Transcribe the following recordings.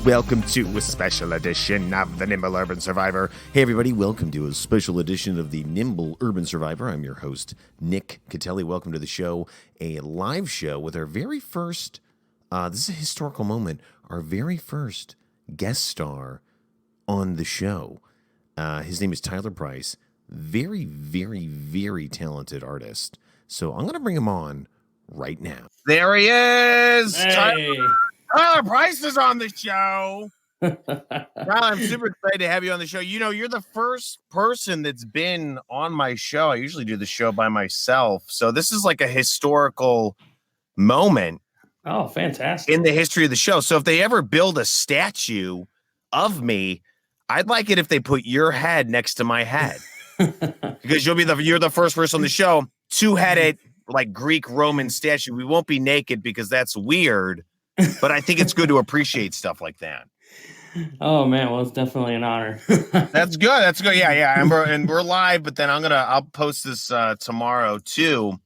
Welcome to a special edition of the Nimble Urban Survivor. Hey everybody, welcome to a special edition of the Nimble Urban Survivor. I'm your host, Nick Cutelli. Welcome to the show, a live show with our very first, this is a historical moment, our very first guest star on the show. His name is Tyler Price. Very, very, very talented artist. So I'm going to bring him on right now. There he is! Hey. Tyler Price is on the show. I'm super excited to have you on the show. You know, you're the first person that's been on my show. I usually do the show by myself. So this is like a historical moment. Oh, fantastic. In the history of the show. So if they ever build a statue of me, I'd like it if they put your head next to my head. Because you're the first person on the show, two-headed, like Greek Roman statue. We won't be naked because that's weird. But I think it's good to appreciate stuff like that. Oh man, well, it's definitely an honor. That's good. That's good. Yeah. And we're live, but then I'll post this tomorrow too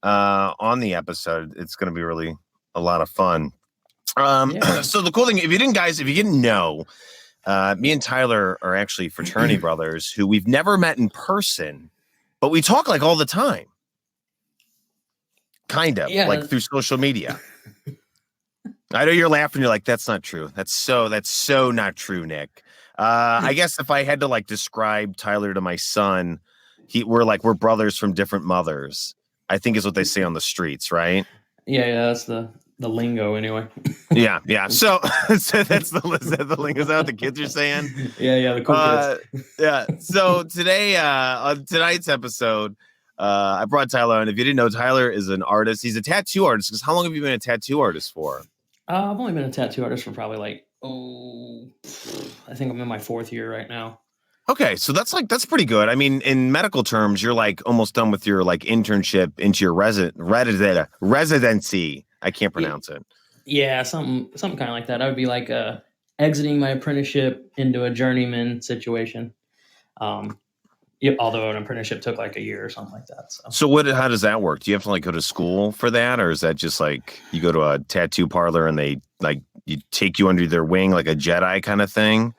on the episode. It's gonna be really a lot of fun. So the cool thing, if you didn't know, me and Tyler are actually fraternity brothers who we've never met in person, but we talk like all the time. Kind of like through social media. I know you're laughing. You're like, that's not true. That's so not true, Nick. I guess if I had to like describe Tyler to my son, we're brothers from different mothers. I think is what they say on the streets, right? Yeah, that's the lingo anyway. yeah. So that's the lingo. Is that what the kids are saying? Yeah, the cool kids. Yeah. So today, on tonight's episode, I brought Tyler on. If you didn't know, Tyler is an artist. He's a tattoo artist. Because how long have you been a tattoo artist for? I've only been a tattoo artist for probably I think I'm in my 4th year right now. Okay, so that's pretty good. I mean, in medical terms, you're like almost done with your like internship into your residency. I can't pronounce it. Yeah, something kind of like that. I would be like exiting my apprenticeship into a journeyman situation. Although an apprenticeship took like a year or something like that. So how does that work? Do you have to like go to school for that, or is that just like you go to a tattoo parlor and they like you take you under their wing like a Jedi kind of thing?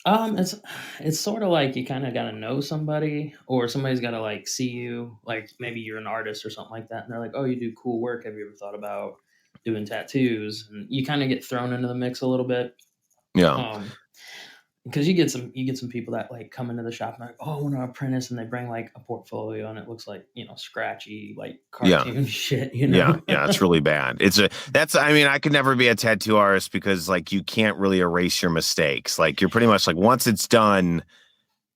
It's sort of like you kind of got to know somebody, or somebody's got to like see you, like maybe you're an artist or something like that, and they're like, "Oh, you do cool work. Have you ever thought about doing tattoos?" And you kind of get thrown into the mix a little bit. Yeah. Because you get some people that like come into the shop and like, oh, I want to apprentice, and they bring like a portfolio and it looks like, scratchy, like cartoon shit, Yeah, it's really bad. I could never be a tattoo artist because like you can't really erase your mistakes. Like you're pretty much like once it's done,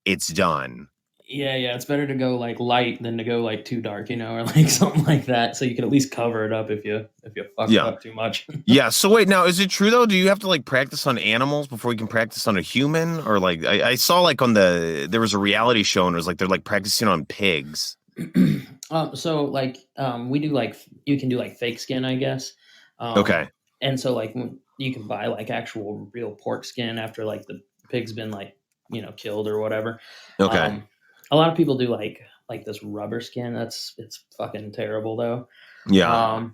it's done. Yeah, it's better to go like light than to go like too dark, or like something like that. So you can at least cover it up if you fuck it up too much. Yeah. So wait, now is it true though? Do you have to like practice on animals before you can practice on a human? Or like I saw like there was a reality show and it was like they're like practicing on pigs. So like we do like you can do like fake skin, I guess. Okay. And so like you can buy like actual real pork skin after like the pig's been like killed or whatever. Okay. A lot of people do like this rubber skin. It's fucking terrible though. Yeah.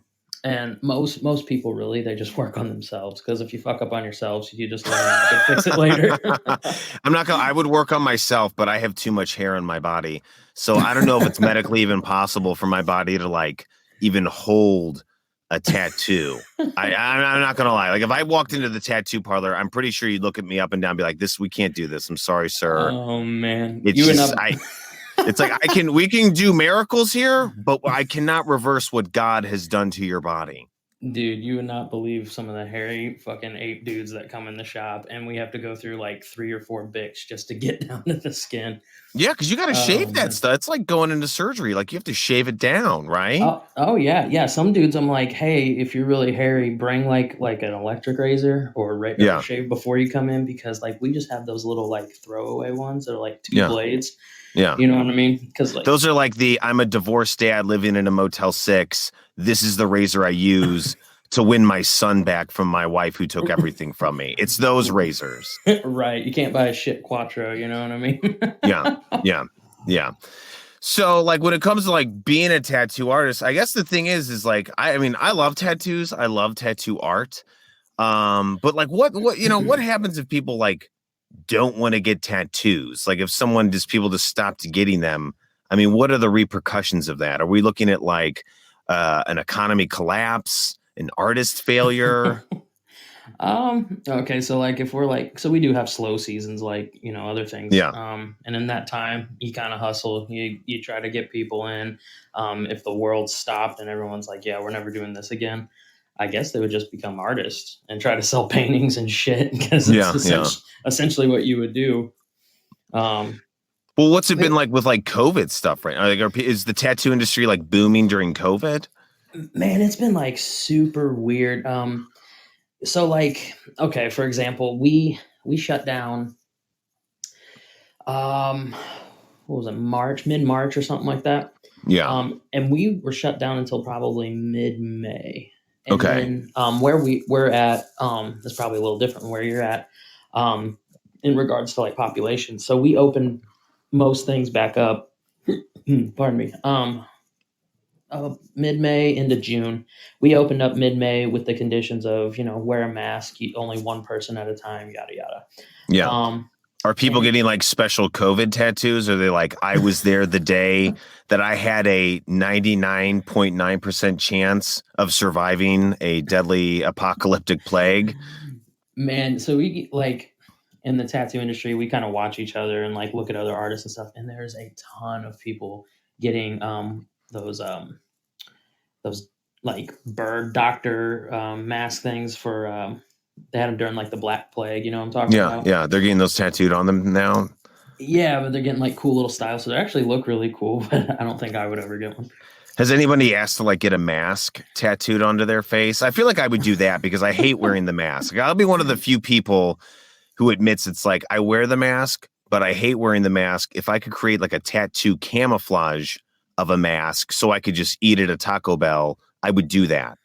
And most people really, they just work on themselves, because if you fuck up on yourselves, you just learn to fix it later. I would work on myself, but I have too much hair on my body. So I don't know if it's medically even possible for my body to like even hold a tattoo. I'm not gonna lie. Like if I walked into the tattoo parlor, I'm pretty sure you'd look at me up and down and be like, we can't do this. I'm sorry, sir. Oh man. It's like we can do miracles here, but I cannot reverse what God has done to your body. Dude, you would not believe some of the hairy fucking ape dudes that come in the shop, and we have to go through like 3 or 4 Bics just to get down to the skin. Yeah, because you got to shave that stuff. It's like going into surgery. Like you have to shave it down, right? Oh yeah. Some dudes, I'm like, hey, if you're really hairy, bring like an electric razor or shave before you come in, because like we just have those little like throwaway ones that are like 2 blades. Yeah. You know what I mean? Because like those are like I'm a divorced dad living in a Motel 6. This is the razor I use to win my son back from my wife who took everything from me. It's those razors. Right. You can't buy a shit Quattro, you know what I mean? Yeah. So like when it comes to like being a tattoo artist, I guess the thing is like I mean I love tattoos. I love tattoo art. But like what what happens if people like don't want to get tattoos? Like if someone just people just stopped getting them, I mean, what are the repercussions of that? Are we looking at like an economy collapse, an artist failure? Okay, so like if we're like so we do have slow seasons like, other things. Yeah. And in that time you kind of hustle, you try to get people in. If the world stopped and everyone's like, yeah, we're never doing this again, I guess they would just become artists and try to sell paintings and shit because it's Yeah, yeah. essentially what you would do. Um Well, what's it been it- like with like COVID stuff right now? Like, is the tattoo industry like booming during COVID? Man, it's been like super weird. So like, okay, for example, we shut down um what was it, mid-March or something like that. Yeah. And we were shut down until probably mid-May. And Okay. then where we're at is probably a little different than where you're at um in regards to like population. So we opened most things back up pardon me. Mid-May into June. We opened up mid-May with the conditions of, wear a mask, only one person at a time, yada yada. Yeah. Um, Are people and getting like special COVID tattoos? Are they like, I was there the day that I had a 99.9% chance of surviving a deadly apocalyptic plague? man, so we like in the tattoo industry, we kind of watch each other and like look at other artists and stuff. And there's a ton of people getting those like bird doctor mask things for they had them during like the Black Plague. You know what I'm talking Yeah, about? yeah. They're getting those tattooed on them now. Yeah, but they're getting like cool little styles, so they actually look really cool. But I don't think I would ever get one. Has anybody asked to like get a mask tattooed onto their face? I feel like I would do that because I hate wearing the mask. Like, I'll be one of the few people who admits it's like I wear the mask, but I hate wearing the mask. If I could create like a tattoo camouflage of a mask so I could just eat at a Taco Bell, I would do that.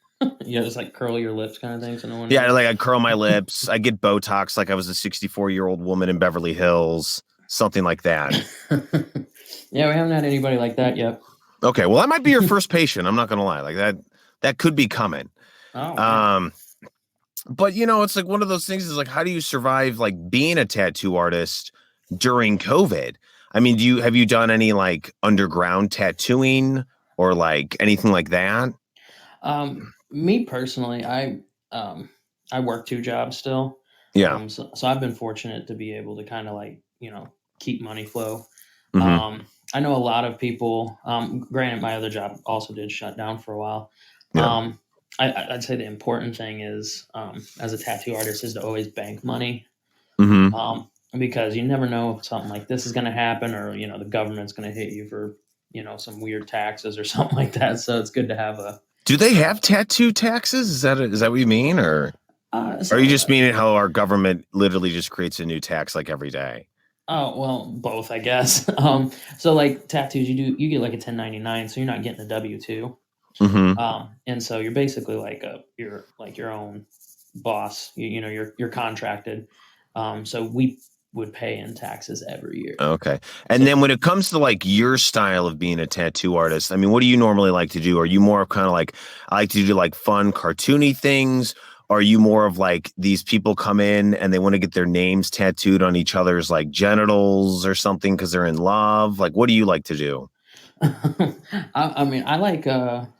Yeah, just like curl your lips kind of thing, so no one Yeah, knows. like I curl my lips, I get Botox like I was a 64-year-old woman in Beverly Hills, something like that. Yeah, we haven't had anybody like that yet. Okay, well, that might be your first patient. I'm not gonna lie, like that could be coming. Oh man. Um, but it's like one of those things is like, how do you survive like being a tattoo artist during COVID? I mean, have you done any like underground tattooing or like anything like that? Me personally, I work two jobs still. Yeah. So I've been fortunate to be able to kind of like, keep money flow. Hmm. Um, I know a lot of people, granted my other job also did shut down for a while. Yeah. I'd say the important thing is, as a tattoo artist is to always bank money. Hmm. Because you never know if something like this is going to happen or, the government's going to hit you for, some weird taxes or something like that. So it's good to have a, Do they have tattoo taxes? Is that what you mean, or are you so just meaning how our government literally just creates a new tax like every day? Oh, well, both, I guess. So like tattoos, you get like a 1099, so you're not getting a W-2. Hmm. And so you're basically like you're like your own boss. You're contracted. So we would pay in taxes every year. Okay. And So then when it comes to like your style of being a tattoo artist, I mean, what do you normally like to do? Are you more of kind of like, I like to do like fun, cartoony things? Are you more of like these people come in and they want to get their names tattooed on each other's like genitals or something because they're in love? Like, what do you like to do? I mean, I like a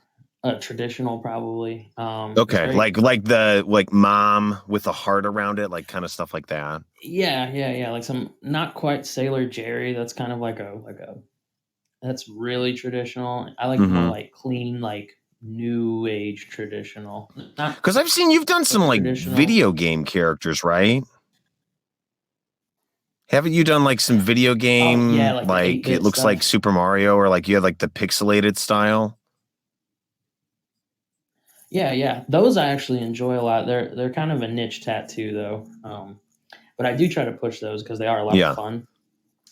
traditional probably. It's Okay. very Like the like mom with a heart around it, like kind of stuff like that. yeah, like some not quite Sailor Jerry. That's kind of like a that's really traditional. I like more Hmm. like clean, like new age traditional. Not Because I've seen you've done some like traditional. video game characters, right? Haven't you done like some video Oh yeah, game, like the eight like it bit looks like stuff. Super Mario, or like you have like the pixelated style? Yeah. Those I actually enjoy a lot. They're kind of a niche tattoo though. But I do try to push those because they are a lot of Yeah. fun,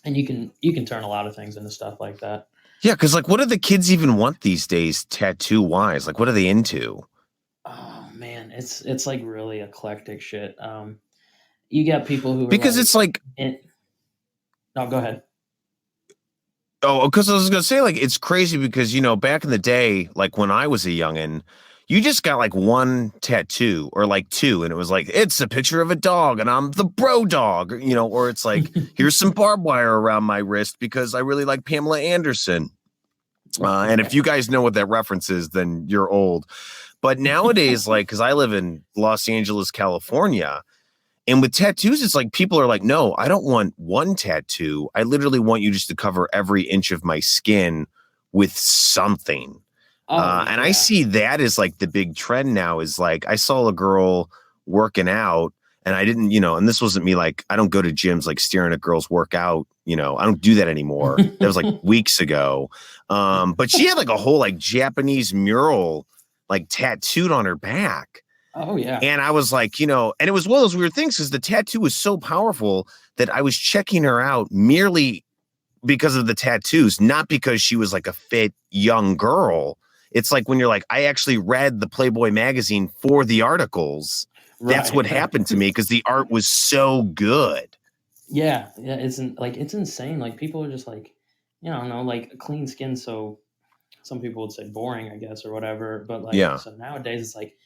and you can turn a lot of things into stuff like that. Yeah, because like what do the kids even want these days, tattoo wise? Like what are they into? Oh man, it's like really eclectic shit. You got people who are Because like, it's like no, go ahead. Oh, because I was gonna say, like, it's crazy because back in the day, like when I was a youngin, you just got like one tattoo or like two, and it was like it's a picture of a dog, and I'm the bro dog, or it's like here's some barbed wire around my wrist because I really like Pamela Anderson. And if Right. you guys know what that reference is, then you're old. But nowadays, like, because I live in Los Angeles, California. And with tattoos, it's like people are like, no, I don't want one tattoo. I literally want you just to cover every inch of my skin with something. Oh And I yeah. see that as like the big trend now is like, I saw a girl working out and I didn't, and this wasn't me like, I don't go to gyms like staring at girls work out. I don't do that anymore. That was like weeks ago. But she had like a whole like Japanese mural like tattooed on her back. Oh yeah. And I was like, and it was one of those weird things because the tattoo was so powerful that I was checking her out merely because of the tattoos, not because she was like a fit young girl. It's like when you're like, I actually read the Playboy magazine for the articles. That's what Right. happened to me because the art was so good. Yeah, yeah, it's insane. Like people are just like, I don't know, like clean skin. So some people would say boring, I guess, or whatever. But like, Yeah. so nowadays it's like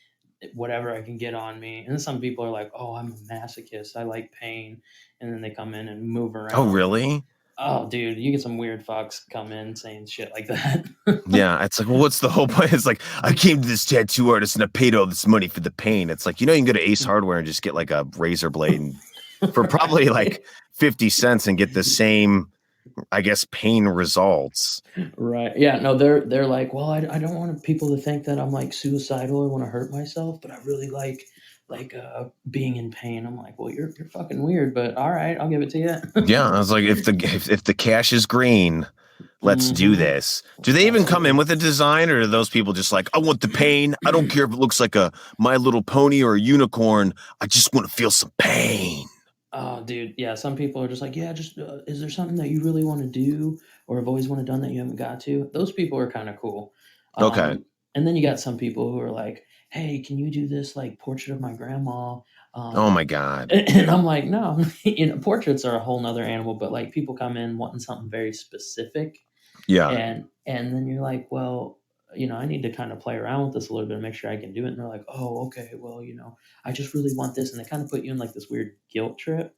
whatever I can get on me. And then some people are like, oh, I'm a masochist. I like pain. And then they come in and move Oh, around. And really? oh, dude, you get some weird fucks come in saying shit like that. Yeah, it's like, well, what's the whole point? It's like, I came to this tattoo artist and I paid all this money for the pain. It's like, you can go to Ace Hardware and just get like a razor blade and for probably like 50 cents and get the same, I guess, pain results. Right. Yeah. No, they're like, well, I don't want people to think that I'm like suicidal or want to hurt myself, but I really like being in pain. I'm like, well, you're fucking weird, but all right, I'll give it to you. Yeah, I was like, if the cash is green, let's do Hmm. this. Do they even come in Absolutely. with a design, or are those people just like, I want the pain. I don't care if it looks like a My Little Pony or a unicorn. I just want to feel some pain. Oh, dude. Yeah. Some people are just like, yeah, just is there something that you really want to do or have always wanted done that you haven't got to? Those people are kind of cool. Okay. And then you got some people who are like, hey, can you do this like portrait of my grandma? Oh Um, my God. and I'm like, no, portraits are a whole nother animal, but like people come in wanting something very specific, Yeah. and then you're like, well, I need to kind of play around with this a little bit and make sure I can do it. And they're like, oh, okay, well, I just really want this, and they kind of put you in like this weird guilt trip.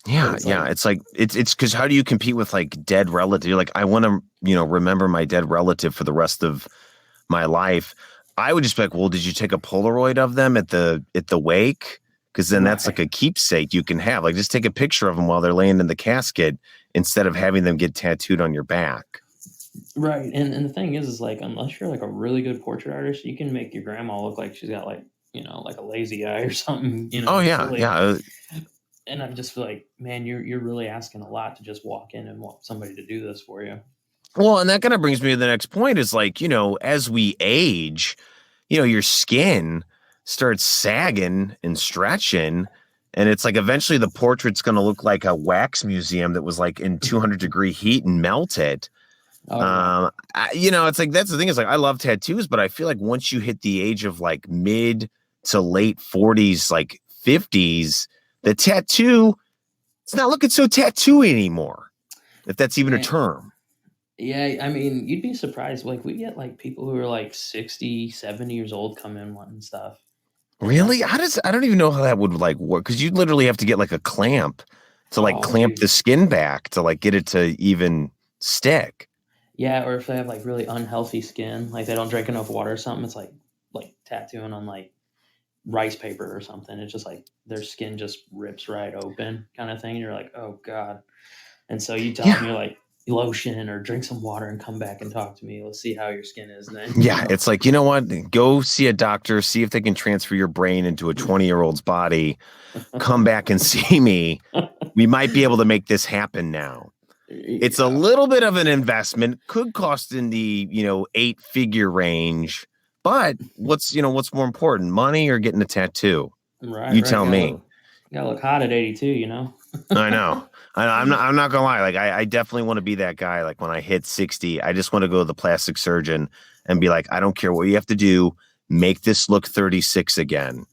But Yeah, it's yeah. like, It's like it's because how do you compete with like dead relative? You're like, I want to, remember my dead relative for the rest of my life. I would just be like, well, did you take a Polaroid of them at the wake? Because then that's like right, a keepsake you can have. Like, just take a picture of them while they're laying in the casket instead of having them get tattooed on your back. right. And the thing is like, unless you're like a really good portrait artist, you can make your grandma look like she's got like like a lazy eye or something, Oh yeah, silly. yeah. And I just feel like, man, you're really asking a lot to just walk in and want somebody to do this for you. Well, and that kind of brings me to the next point is like, as we age, your skin starts sagging and stretching. And it's like eventually the portrait's going to look like a wax museum that was like in 200-degree heat and melted. Oh yeah. It's like that's the thing is like I love tattoos, but I feel like once you hit the age of like mid to late 40s, like 50s, the tattoo, it's not looking so tattooy anymore, if that's even a Man, term. yeah, I mean, you'd be surprised. Like, we get like people who are like 60, 70 years old come in wanting stuff. And Really? that's like, I don't even know how that would like work because you literally have to get like a clamp to like oh, clamp dude. the skin back to like get it to even stick. Yeah, or if they have like really unhealthy skin, like they don't drink enough water or something, it's like tattooing on like rice paper or something. It's just like their skin just rips right open kind of thing. And you're like, oh God. And so you tell them, Yeah. you're like, lotion or drink some water and come back and talk to me. Let's see how your skin is then, Yeah. It's like, you know what? Go see a doctor, see if they can transfer your brain into a 20-year-old's body. Come back and see me. We might be able to make this happen now. It's a Yeah. little bit of an investment, could cost in the, 8-figure range. But what's more important, money or getting a tattoo? Right, You right. tell me. You gotta look hot at 82. I know. I'm not gonna lie. Like I definitely want to be that guy. Like when I hit 60, I just want to go to the plastic surgeon and be like, I don't care what you have to do, make this look 36 again.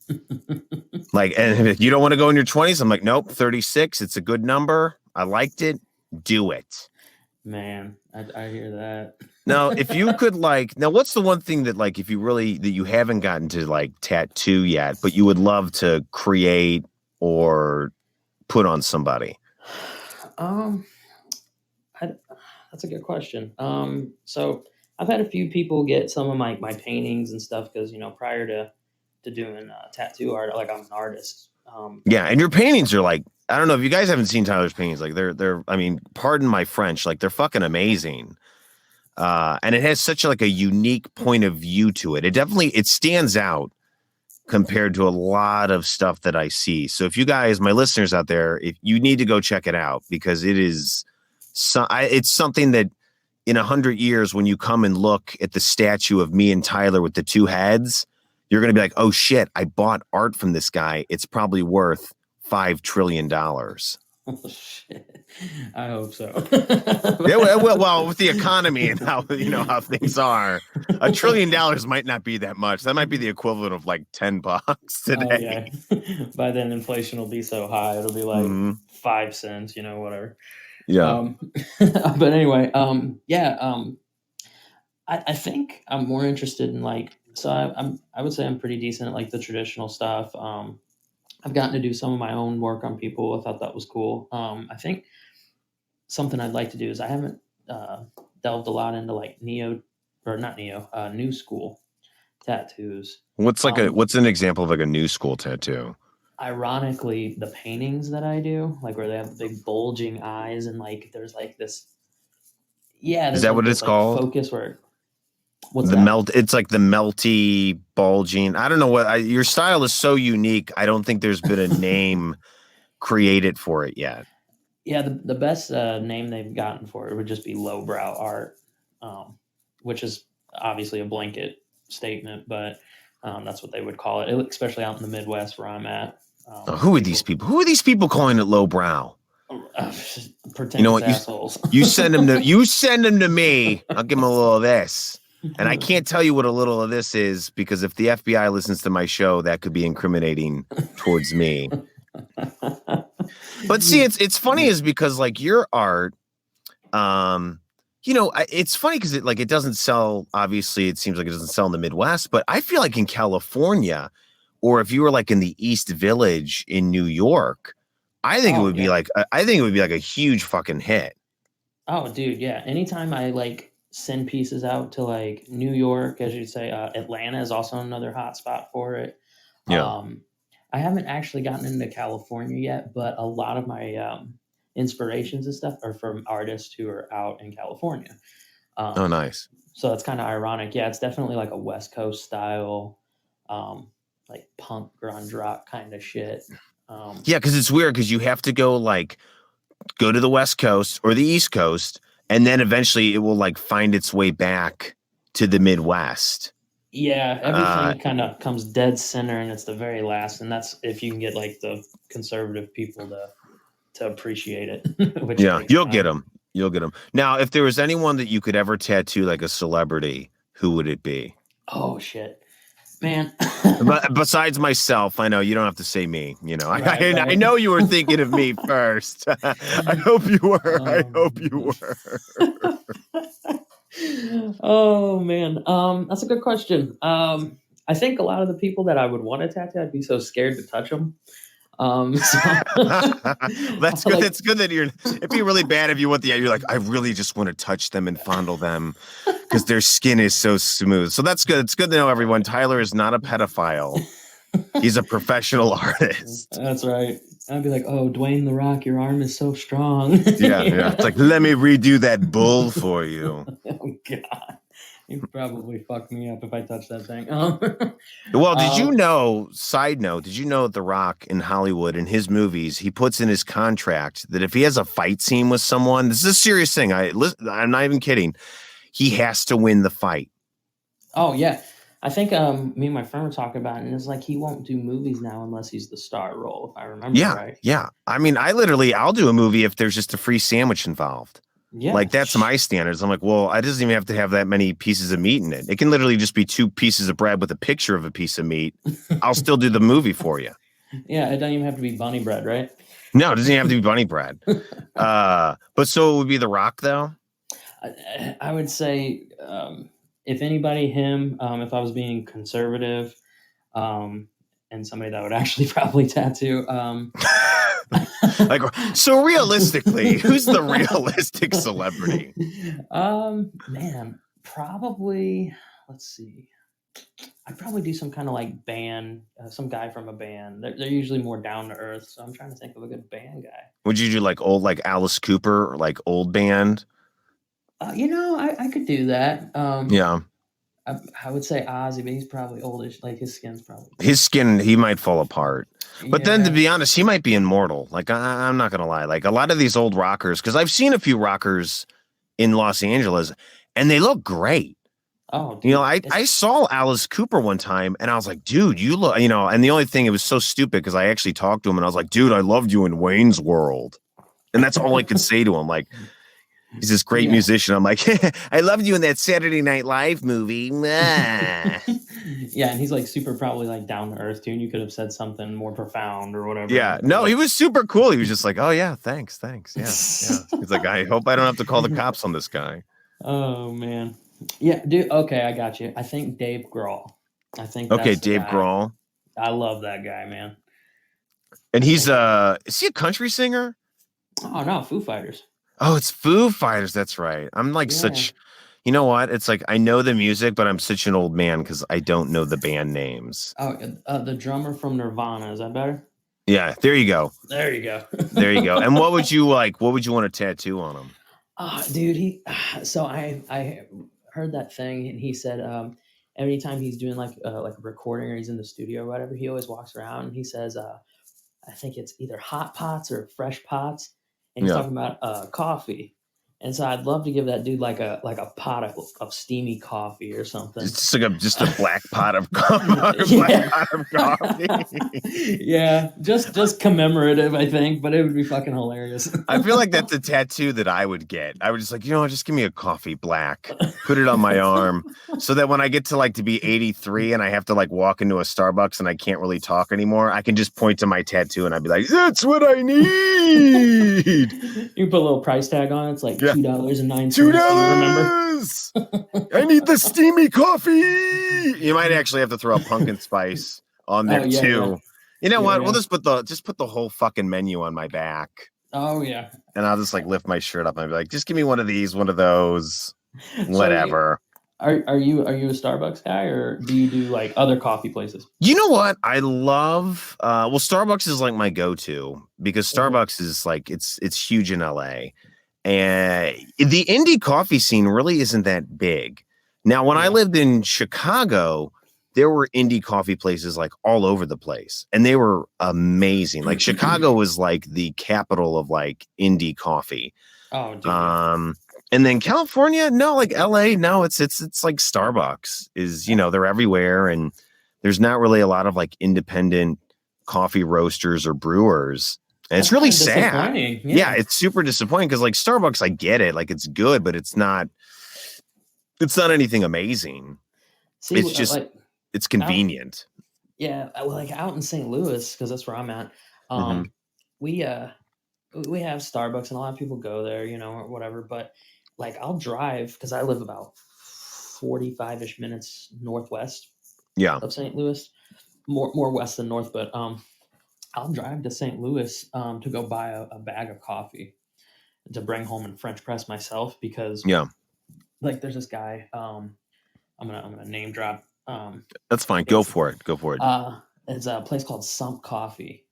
Like, and if you don't want to go in your 20s, I'm like, nope, 36. It's a good number. I liked it. Do it. Man, I hear that. Now, if you could now what's the one thing that if you really that you haven't gotten to tattoo yet, but you would love to create or put on somebody? Um, I, that's a good question. So I've had a few people get some of my paintings and stuff because prior to doing tattoo art, like I'm an artist. Yeah, and your paintings are I don't know if you guys haven't seen Tyler's paintings, they're I mean, pardon my French, they're fucking amazing. And it has such a unique point of view to it. It stands out compared to a lot of stuff that I see. So if you guys, my listeners out there, if you need to go check it out because it's something that in 100 years, when you come and look at the statue of me and Tyler with the two heads, you're going to be like, oh shit, I bought art from this guy. It's probably worth $5 trillion. Oh shit! I hope so. Yeah, well, with the economy and how how things are, $1 trillion might not be that much. That might be the equivalent of $10 today. Oh, yeah. By then, inflation will be so high; it'll be like 5 cents. Whatever. Yeah. But anyway, yeah. I think I'm more interested in so I would say I'm pretty decent at the traditional stuff. I've gotten to do some of my own work on people. I thought that was cool. I think something I'd like to do is I haven't delved a lot into new school tattoos. What's what's an example of a new school tattoo? Ironically, the paintings that I do, where they have the big bulging eyes and there's this. Yeah, is that what it's called? Focus where. What's the that? melt? It's the melty bulging. I don't know what your style is so unique. I don't think there's been a name created for it yet. Yeah, the best name they've gotten for it would just be lowbrow art, which is obviously a blanket statement, but that's what they would call it, especially out in the Midwest where I'm at. Who are these people? Who are these people calling it lowbrow? Pretend assholes. You send them to me. I'll give them a little of this. And I can't tell you what a little of this is because if the FBI listens to my show, that could be incriminating towards me. But see, it's funny is because your art, it's funny because it doesn't sell. Obviously, it seems like it doesn't sell in the Midwest, but I feel like in California, or if you were in the East Village in New York, I think it would be a huge fucking hit. Oh, dude, yeah. Anytime I send pieces out to New York, as you say, Atlanta is also another hot spot for it. Yeah. I haven't actually gotten into California yet, but a lot of my inspirations and stuff are from artists who are out in California. Oh, nice. So it's kind of ironic. Yeah, it's definitely a West Coast style, punk grunge rock kind of shit. Yeah, because it's weird because you have to go to the West Coast or the East Coast, and then eventually it will find its way back to the Midwest. Yeah, everything kind of comes dead center, and it's the very last, and that's if you can get the conservative people to appreciate it. Which yeah, you'll get them. You'll get them. Now, if there was anyone that you could ever tattoo a celebrity, who would it be? Oh shit, man! But besides myself, I know you don't have to say me. Right. I know you were thinking of me first. I hope you were. I hope you were. Oh man, that's a good question. I think a lot of the people that I would want to tattoo, I'd be so scared to touch them. That's good. It's good that it'd be really bad if you're I really just want to touch them and fondle them because their skin is so smooth. So that's good. It's good to know, everyone. Tyler is not a pedophile. He's a professional artist. That's right. I'd be like, oh, Dwayne The Rock, your arm is so strong. Yeah. It's let me redo that bull for you. Oh, God. You'd probably fuck me up if I touched that thing. Well, did you know, side note, did you know The Rock in Hollywood, in his movies, he puts in his contract that if he has a fight scene with someone, this is a serious thing. I'm not even kidding. He has to win the fight. Oh, yeah. I think me and my friend were talking about it, and it's he won't do movies now unless he's the star role, if I remember right. Yeah. I mean, I'll do a movie if there's just a free sandwich involved. Yeah. That's my standards. I'm well, I doesn't even have to have that many pieces of meat in it. It can literally just be 2 pieces of bread with a picture of a piece of meat. I'll still do the movie for you. Yeah, it doesn't even have to be bunny bread, right? No, it doesn't even have to be bunny bread. But so it would be The Rock, though? I would say, if anybody, him. If I was being conservative, um, and somebody that would actually probably tattoo. Like, so realistically, who's the realistic celebrity? Man, probably. Let's see. I'd probably do some kind of like band, some guy from a band. They're usually more down to earth, so I'm trying to think of a good band guy. Would you do like old, like Alice Cooper, or like old band? I could do that. Yeah. I would say Ozzy, but he's probably oldish. Like his skin's probably His skin, he might fall apart. But then to yeah. be honest, he might be immortal. Like, I'm not going to lie. Like, a lot of these old rockers, because I've seen a few rockers in Los Angeles, and they look great. Oh, You know, dude, I saw Alice Cooper one time, and I was like, dude, you look, and the only thing, it was so stupid because I actually talked to him, and I was like, dude, I loved you in Wayne's World. And that's all I could say to him. Like, he's this great yeah. musician. I'm like, I loved you in that Saturday Night Live movie. Yeah, and he's like super probably like down to earth too, and you could have said something more profound or whatever. Yeah, no, he was super cool. He was just like, oh yeah, thanks. Yeah. He's like, I hope I don't have to call the cops on this guy. Oh man. Yeah, dude. Okay, I got you. I think Dave Grohl. I think Okay, that's the Dave guy. Grohl. I love that guy, man. And is he a country singer? Oh no, Foo Fighters. Oh, it's Foo Fighters. That's right. I'm like such, you know what? It's like I know the music, but I'm such an old man because I don't know the band names. Oh, the drummer from Nirvana. Is that better? Yeah, there you go. There you go. There you go. And what would you like? What would you want to tattoo on him? Dude, so I heard that thing, and he said every time he's doing like a recording or he's in the studio or whatever, he always walks around and he says, I think it's either hot pots or fresh pots, and he's talking about coffee. And so I'd love to give that dude like a pot of steamy coffee or something. It's like just a black pot of coffee. Black pot of coffee. Yeah, just commemorative, I think, but it would be fucking hilarious. I feel like that's a tattoo that I would get. I would just like, just give me a coffee black, put it on my arm, so that when I get to be 83 and I have to like walk into a Starbucks and I can't really talk anymore, I can just point to my tattoo and I'd be like, that's what I need. You put a little price tag on it. It's like $2.09. $2. I need the steamy coffee. You might actually have to throw a pumpkin spice on there too. Yeah. You know what? We'll just put the whole fucking menu on my back. Oh yeah. And I'll just like lift my shirt up and I'll be like, just give me one of these, one of those, whatever. So are you a Starbucks guy, or do you do like other coffee places? You know what? I love Starbucks is like my go-to because Starbucks is like it's huge in LA. And the indie coffee scene really isn't that big. Now, when I lived in Chicago, there were indie coffee places like all over the place, and they were amazing. Like Chicago was like the capital of like indie coffee. Oh, dude. And then California, no, like LA, no, it's like Starbucks is, they're everywhere, and there's not really a lot of like independent coffee roasters or brewers. And it's really sad. Yeah, it's super disappointing because like Starbucks, I get it, like it's good, but it's not anything amazing. See, it's just it's convenient. Like out in St. Louis, because that's where I'm at. We have Starbucks, and a lot of people go there, or whatever. But like I'll drive because I live about 45-ish minutes northwest of St. Louis, more west than north, but I'll drive to St. Louis to go buy a bag of coffee to bring home and French press myself because like there's this guy I'm gonna name drop. That's fine. Go for it. It's a place called Sump Coffee.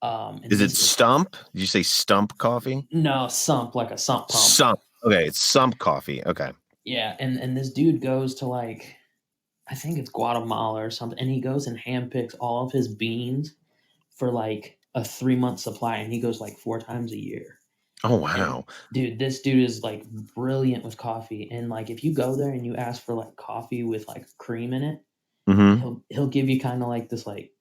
Is it Stump? Did you say Stump Coffee? No, Sump, like a sump pump. Sump. Okay, it's Sump Coffee. Okay. Yeah, and this dude goes to like, I think it's Guatemala or something, and he goes and handpicks all of his beans for like a 3-month supply, and he goes like 4 times a year. Oh wow. And, dude, this dude is like brilliant with coffee. And like if you go there and you ask for like coffee with like cream in it, he'll give you kind of like this like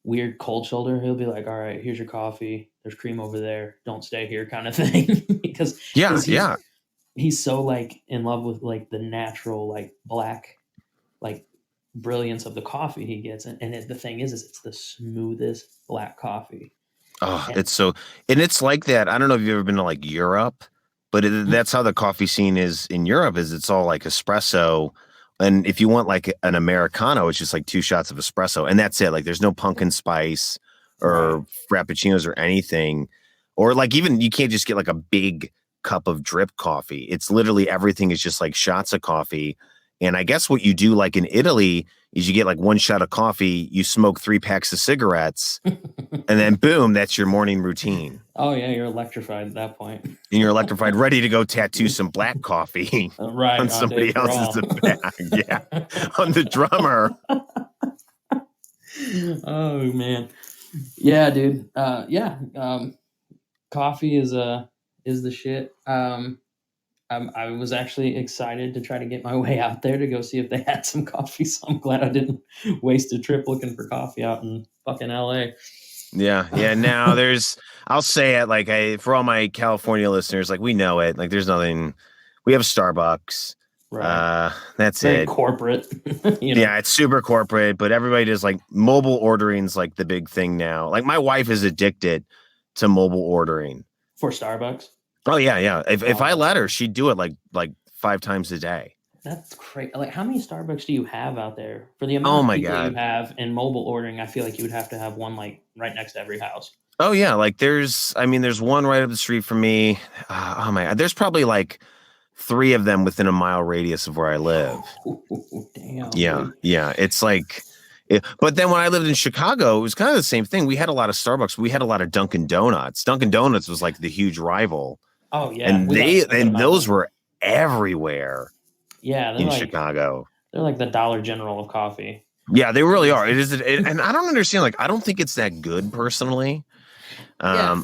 weird cold shoulder. He'll be like, all right, here's your coffee, there's cream over there, don't stay here, kind of thing. because he's so like in love with like the natural like black like brilliance of the coffee he gets, and the thing is it's the smoothest black coffee. Oh, and it's like that. I don't know if you've ever been to like Europe, but that's how the coffee scene is in Europe. Is it's all like espresso, and if you want like an Americano, it's just like 2 shots of espresso, and that's it. Like there's no pumpkin spice Right. or frappuccinos or anything, or like even you can't just get like a big cup of drip coffee. It's literally everything is just like shots of coffee. And I guess what you do like in Italy is you get like 1 shot of coffee, you smoke 3 packs of cigarettes, and then boom, that's your morning routine. Oh yeah, you're electrified at that point. And you're electrified, ready to go tattoo some black coffee Right on on Dave somebody else's Grohl. bag. Yeah, on the drummer. Oh man, yeah, dude. Yeah, coffee is the shit. I was actually excited to try to get my way out there to go see if they had some coffee. So I'm glad I didn't waste a trip looking for coffee out in fucking LA. Yeah. Now I'll say it like for all my California listeners, like we know it. Like there's nothing. We have Starbucks. Right. That's Very it. corporate. Yeah, it's super corporate, but everybody does like mobile ordering's like the big thing now. Like my wife is addicted to mobile ordering. For Starbucks. Oh yeah. If I let her, she'd do it like 5 times a day. That's crazy. Like, how many Starbucks do you have out there? For the Oh amount of my people you God. have in mobile ordering, I feel like you would have to have one like right next to every house. Oh yeah, like there's one right up the street from me. Oh my God, there's probably like 3 of them within a mile radius of where I live. Damn. Yeah, dude. it's like, but then when I lived in Chicago, it was kind of the same thing. We had a lot of Starbucks. We had a lot of Dunkin' Donuts. Dunkin' Donuts was like the huge rival, Oh yeah, and we got so good about those them. were everywhere Yeah, in Chicago. they're like the Dollar General of coffee. Yeah, they really are. It is, and I don't understand. Like, I don't think it's that good personally. Yeah.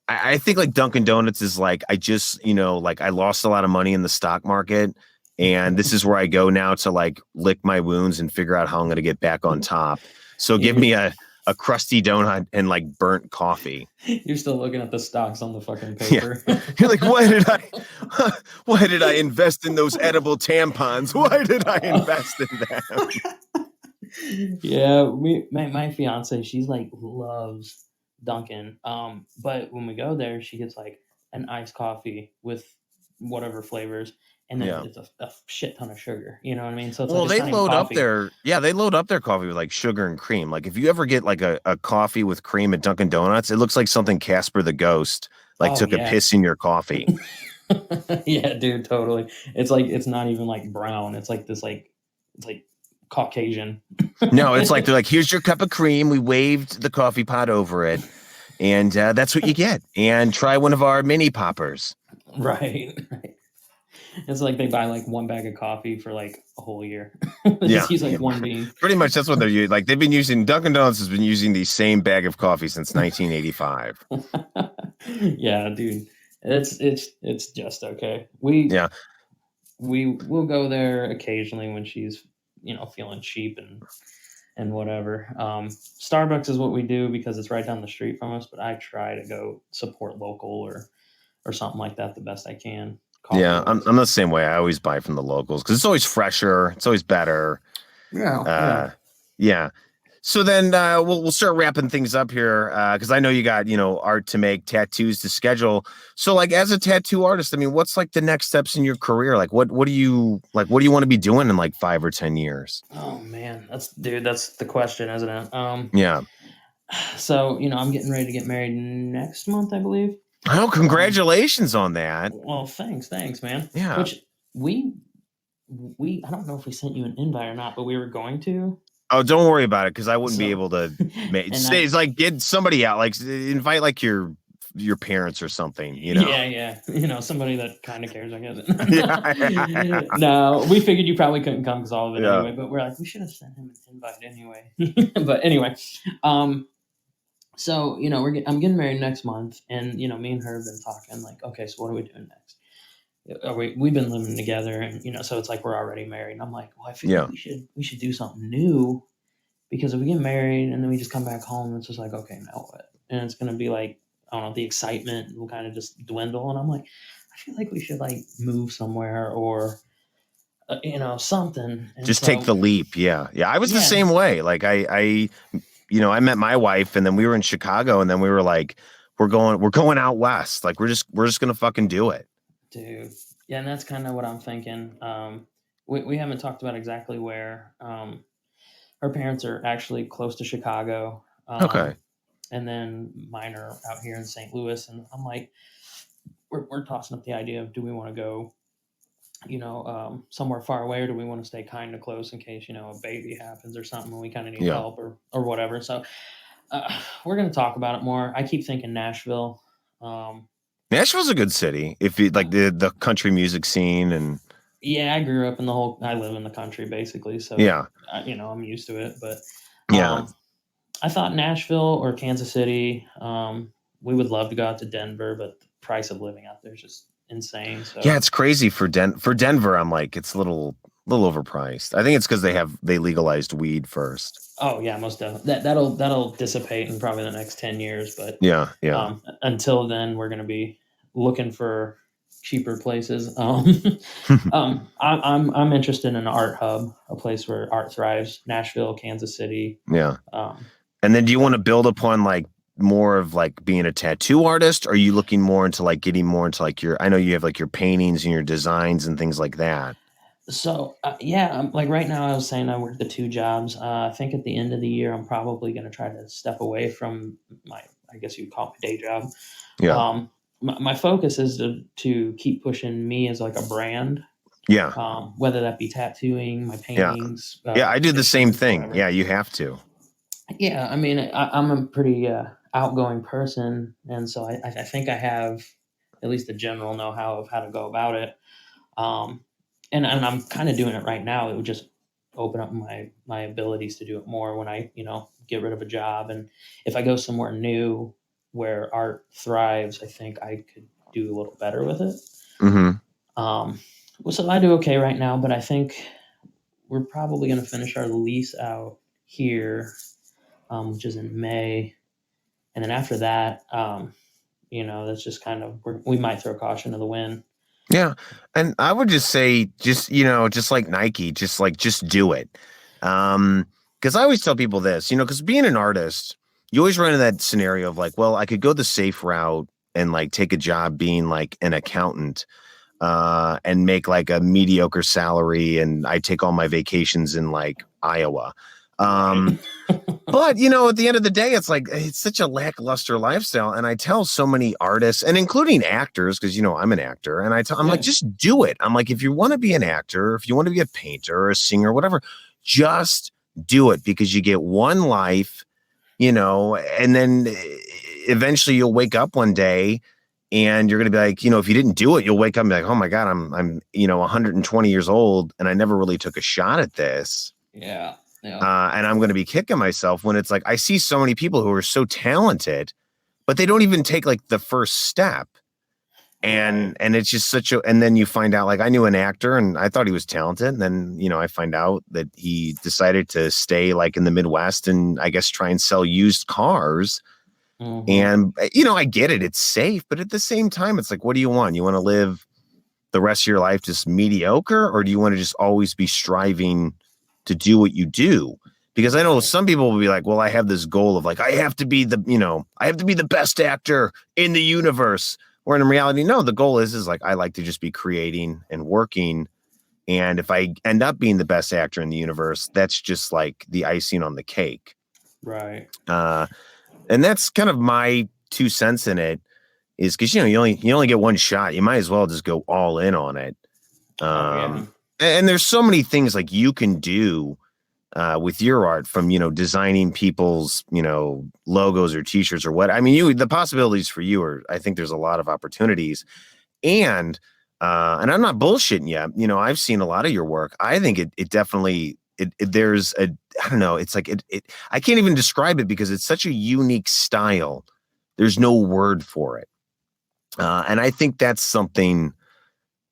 I think like Dunkin' Donuts is like, I just, like I lost a lot of money in the stock market, and this is where I go now to like lick my wounds and figure out how I'm going to get back on top. So give me a crusty donut and like burnt coffee. You're still looking at the stocks on the fucking Yeah. paper. You're like, why did I invest in those edible tampons? Why did I invest in them? Yeah, my fiance, she's like loves Dunkin'. But when we go there, she gets like an iced coffee with whatever flavors, and then Yeah. it's a shit ton of sugar. You know what I mean? So it's Well, like it's they not even load up coffee. they load up their coffee with like sugar and cream. Like if you ever get like a coffee with cream at Dunkin' Donuts, it looks like something Casper the Ghost like Oh took a yeah. piss in your coffee. Yeah, dude, totally. It's like it's not even like brown. It's like this it's like Caucasian. No, it's like they're like, here's your cup of cream. We waved the coffee pot over it, and that's what you get. And try one of our mini poppers. Right. It's like they buy like 1 bag of coffee for like a whole year. They Yeah, just use like 1 bean. Pretty much that's what they're using. Like they've been using Dunkin' Donuts has been using the same bag of coffee since 1985. Yeah, dude. It's just okay. Yeah. We'll go there occasionally when she's, feeling cheap and whatever. Starbucks is what we do because it's right down the street from us, but I try to go support local or something like that the best I can. Yeah, Coffee-wise. I'm the same way. I always buy from the locals because it's always fresher. It's always better. Yeah. Yeah. So then we'll start wrapping things up here because I know you got art to make, tattoos to schedule. So like as a tattoo artist, I mean, what's like the next steps in your career? Like what do you want to be doing in like 5 or 10 years? Oh man, that's the question, isn't it? Yeah. So I'm getting ready to get married next month, I believe. Oh, congratulations on that. Well, thanks, man. Yeah. Which we I don't know if we sent you an invite or not, but we were going to. Oh, don't worry about it because I wouldn't be So- able to make And it's like get somebody out, like invite like your parents or something, Yeah. Somebody that kind of cares, I guess. Yeah. No, we figured you probably couldn't come because all of it Yeah. anyway. But we're like, we should have sent him an invite anyway. But anyway, so I'm getting married next month, and me and her have been talking like, okay, so what are we doing next? We've been living together, and so it's like we're already married. And I'm like, well, I feel like we should do something new, because if we get married and then we just come back home, it's just like, okay, now what? And it's gonna be like, I don't know, the excitement will kind of just dwindle. And I'm like, I feel like we should like move somewhere or something. And Just take the leap. Yeah. I was the Yeah. same way. Like I met my wife, and then we were in Chicago, and then we were like, we're going out west. Like we're just gonna fucking do it. Dude. Yeah, and that's kind of what I'm thinking. We haven't talked about exactly where. Her parents are actually close to Chicago, Okay. and then mine are out here in St. Louis. And I'm like, we're tossing up the idea of, do we want to go, somewhere far away, or do we want to stay kind of close in case, a baby happens or something and we kind of need Yeah. help or whatever. So we're going to talk about it more. I keep thinking Nashville. Um, Nashville's a good city. If you like the country music scene and yeah, I grew up in I live in the country basically. So, yeah. I'm used to it, but Yeah. um, I thought Nashville or Kansas City. We would love to go out to Denver, but the price of living out there is just insane. Yeah, So, it's crazy for Denver. I'm like, it's a little overpriced. I think it's because they legalized weed first. oh yeah, most definitely. That'll dissipate in probably the next 10 years. But Yeah, yeah. until then, we're gonna be looking for cheaper places. I'm interested in an art hub, a place where art thrives. Nashville, Kansas City. Yeah. Um, And then do you want that to build upon like more of like being a tattoo artist? Or are you looking more into like getting more into like I know you have like your paintings and your designs and things like that. So yeah, like right now, I was saying I work the two jobs. I think at the end of the year, I'm probably going to try to step away from my, I guess you'd call it my day job. Yeah. My focus is to keep pushing me as like a brand, Yeah. whether that be tattooing, my Yeah. paintings, Yeah. I do the same commissions, thing. whatever. Yeah, you have to. Yeah, I mean, I'm a pretty outgoing person, and so I think I have at least the general know-how of how to go about it. Um, and I'm kind of doing it right now. It would just open up my abilities to do it more when I get rid of a job, and if I go somewhere new where art thrives, I think I could do a little better with it. Mm-hmm. Um, so I do okay right now, but I think we're probably going to finish our lease out here, which is in May, and then after that, that's just kind of we might throw caution to the wind. Yeah. And I would just say, just like Nike, just do it. Because I always tell people this, because being an artist, you always run into that scenario of like, well, I could go the safe route and like take a job being like an accountant, and make like a mediocre salary, and I take all my vacations in like Iowa. Right. But at the end of the day, it's like it's such a lackluster lifestyle. And I tell so many artists, and including actors, because I'm an actor, and I'm like, Yeah. just do it. I'm like, if you want to be an actor, if you want to be a painter or a singer, whatever, just do it, because you get one life, and then eventually you'll wake up one day and you're gonna be like, if you didn't do it, you'll wake up and be like, oh my God, I'm 120 years old and I never really took a shot at this. Yeah. Yeah. And I'm going to be kicking myself when it's like I see so many people who are so talented, but they don't even take like the first step. Right. And it's just and then you find out, like, I knew an actor and I thought he was talented. And then, I find out that he decided to stay like in the Midwest and I guess try and sell used cars. Hmm. And, I get it. It's safe. But at the same time, it's like, what do you want? You want to live the rest of your life just mediocre, or do you want to just always be striving to do what you do? Because I know Right. some people will be like, well, I have this goal of like, I have to be the best actor in the universe. Where in reality, no, the goal is like, I like to just be creating and working. And if I end up being the best actor in the universe, that's just like the icing on the cake. Right. Uh, and that's kind of my 2 cents in it, is because, you only get one shot. You might as well just go all in on it. Oh yeah. And there's so many things like you can do with your art, from, designing people's, logos or t-shirts or what. I mean, the possibilities for you I think there's a lot of opportunities. And I'm not bullshitting you. I've seen a lot of your work. I think it definitely, there's I don't know. It's like, I can't even describe it because it's such a unique style. There's no word for it. And I think that's something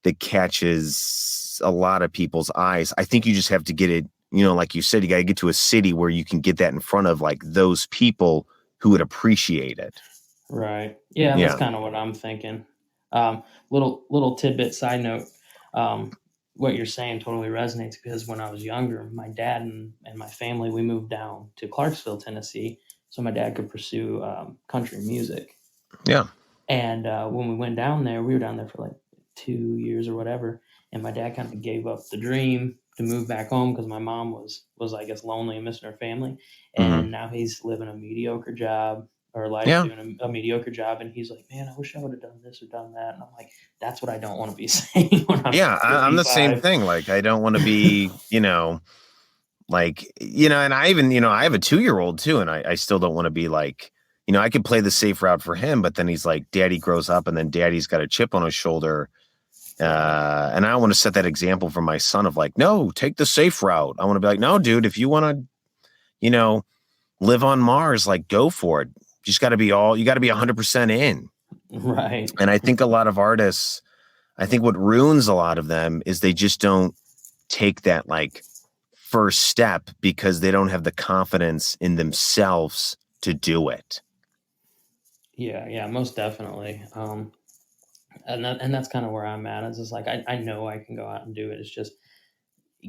that catches a lot of people's eyes. I think you just have to get it, like you said, you got to get to a city where you can get that in front of like those people who would appreciate it. Right. Yeah, that's Yeah. kind of what I'm thinking. Little tidbit side note. What you're saying totally resonates because when I was younger, my dad and my family, we moved down to Clarksville, Tennessee, so my dad could pursue country music. Yeah. And when we went down there, we were down there for like 2 years or whatever. And my dad kind of gave up the dream to move back home because my mom was I guess lonely and missing her family. Hmm. And now he's living a mediocre job or like Yeah. doing a mediocre job. And he's like, man, I wish I would have done this or done that. And I'm like, that's what I don't want to be saying when I'm Yeah. I'm the same 55. thing. Like, I don't want to be, like, and I even, I have a 2-year-old too. And I still don't want to be like, I could play the safe route for him, but then he's like, daddy grows up and then daddy's got a chip on his shoulder. And I want to set that example for my son of like, no, take the safe route. I want to be like, no, dude, if you want to, live on Mars, like go for it. You got to be 100% in. Right. And I think a lot of artists, I think what ruins a lot of them is they just don't take that like first step because they don't have the confidence in themselves to do it. Yeah, most definitely. And that's kind of where I'm at. It's just like I know I can go out and do it. It's just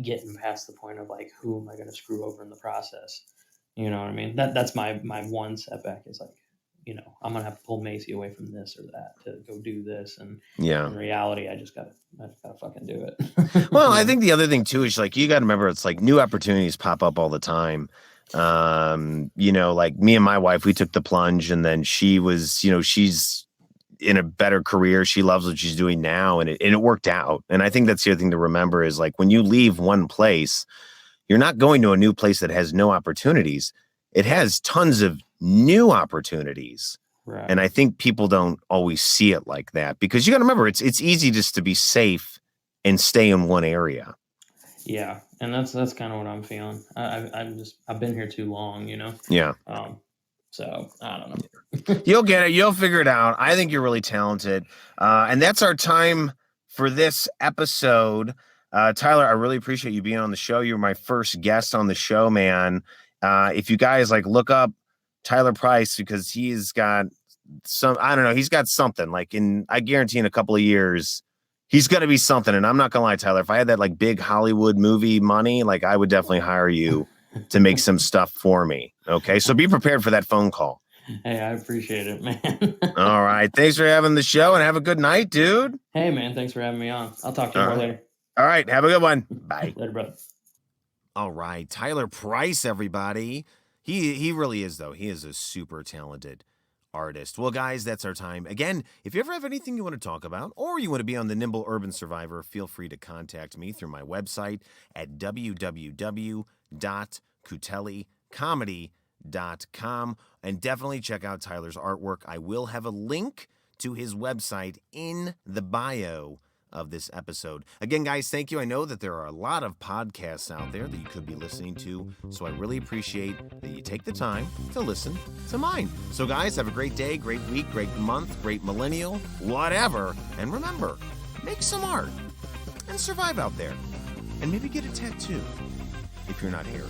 getting past the point of like, who am I going to screw over in the process? You know what I mean? That's my one setback is like, I'm gonna have to pull Macy away from this or that to go do this. And in reality, I just gotta fucking do it. Well, I think the other thing too is like you got to remember it's like new opportunities pop up all the time. Like me and my wife, we took the plunge, and then she was, she's in a better career. She loves what she's doing now, and it worked out. And I think that's the other thing to remember is like when you leave one place, you're not going to a new place that has no opportunities. It has tons of new opportunities. Right. And I think people don't always see it like that because you got to remember it's easy just to be safe and stay in one area. Yeah. And that's kind of what I'm feeling. I've been here too long, Yeah. So I don't know. You'll get it. You'll figure it out. I think you're really talented. And that's our time for this episode. Tyler, I really appreciate you being on the show. You were my first guest on the show, man. If you guys like look up Tyler Price because he's got he's got something like I guarantee in a couple of years, he's going to be something. And I'm not going to lie, Tyler, if I had that like big Hollywood movie money, like I would definitely hire you to make some stuff for me. Okay. So be prepared for that phone call. Hey, I appreciate it, man. All right. Thanks for having the show and have a good night, dude. Hey, man. Thanks for having me on. I'll talk to you more later. All right. Have a good one. Bye. Later, brother. All right. Tyler Price, everybody. He really is, though. He is a super talented artist. Well, guys, that's our time. Again, if you ever have anything you want to talk about or you want to be on the Nimble Urban Survivor, feel free to contact me through my website at www.cutellicomedy.com and definitely check out Tyler's artwork. I will have a link to his website in the bio of this episode. Again, guys, thank you. I know that there are a lot of podcasts out there that you could be listening to, so I really appreciate that you take the time to listen to mine. So, guys, have a great day, great week, great month, great millennial, whatever. And remember, make some art and survive out there. And maybe get a tattoo if you're not hairy.